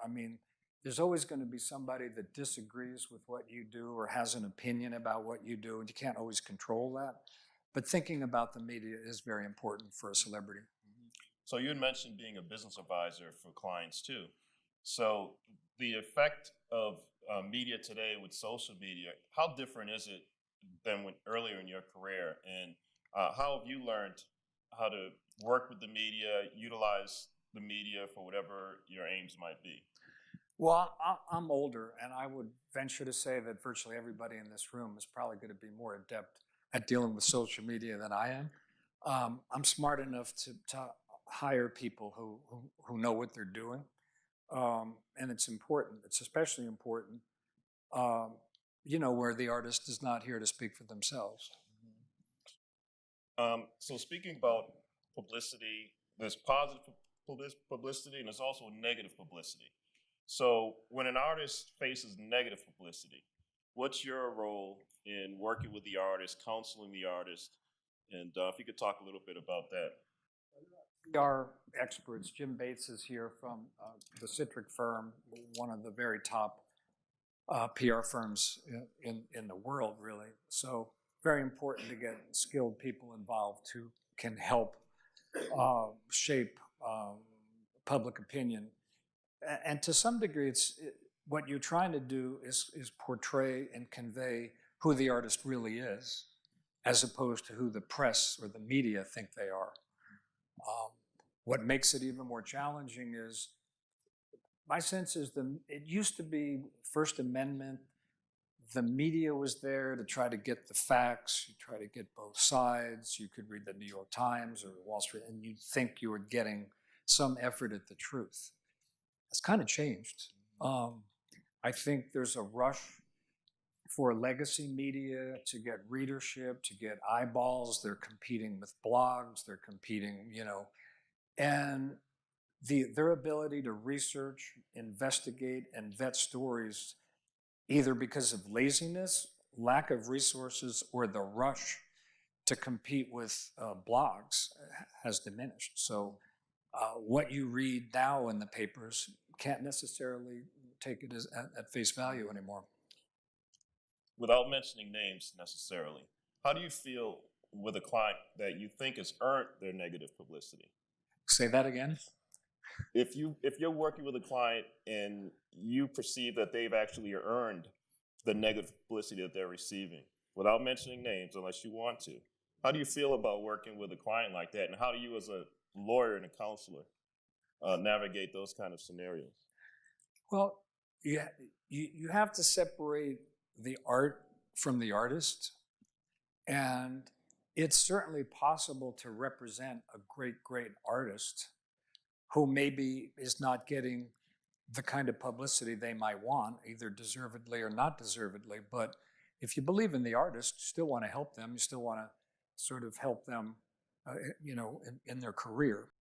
I mean, there's always going to be somebody that disagrees with what you do or has an opinion about what you do, and you can't always control that. But thinking about the media is very important for a celebrity. So you had mentioned being a business advisor for clients too. So the effect of media today with social media, how different is it than when earlier in your career? And how have you learned how to work with the media, utilize the media for whatever your aims might be? Well, I'm older, and I would venture to say that virtually everybody in this room is probably going to be more adept at dealing with social media than I am. I'm smart enough to hire people who know what they're doing, and it's important. It's especially important, where the artist is not here to speak for themselves. So speaking about publicity, there's positive publicity and there's also negative publicity. So when an artist faces negative publicity, what's your role in working with the artist, counseling the artist? And if you could talk a little bit about that. We are experts. Jim Bates is here from the Sitrick Firm, one of the very top PR firms in the world, really. So very important to get skilled people involved who can help shape public opinion. And to some degree, what you're trying to do is portray and convey who the artist really is, as opposed to who the press or the media think they are. What makes it even more challenging is, my sense is it used to be First Amendment. The media was there to try to get the facts. You try to get both sides. You could read the New York Times or Wall Street, and you'd think you were getting some effort at the truth. It's kind of changed. I think there's a rush for legacy media to get readership, to get eyeballs. They're competing with blogs. They're competing, and their ability to research, investigate, and vet stories, either because of laziness, lack of resources, or the rush to compete with blogs, has diminished. So what you read now in the papers can't necessarily take it at face value anymore. Without mentioning names necessarily, how do you feel with a client that you think has earned their negative publicity? Say that again? If you're working with a client and you perceive that they've actually earned the negative publicity that they're receiving, without mentioning names unless you want to, how do you feel about working with a client like that? And how do you, as a lawyer and a counselor, navigate those kind of scenarios? Well, you have to separate the art from the artist. And it's certainly possible to represent a great, great artist who maybe is not getting the kind of publicity they might want, either deservedly or not deservedly. But if you believe in the artist, you still want to help them. You still want to sort of help them, in their career.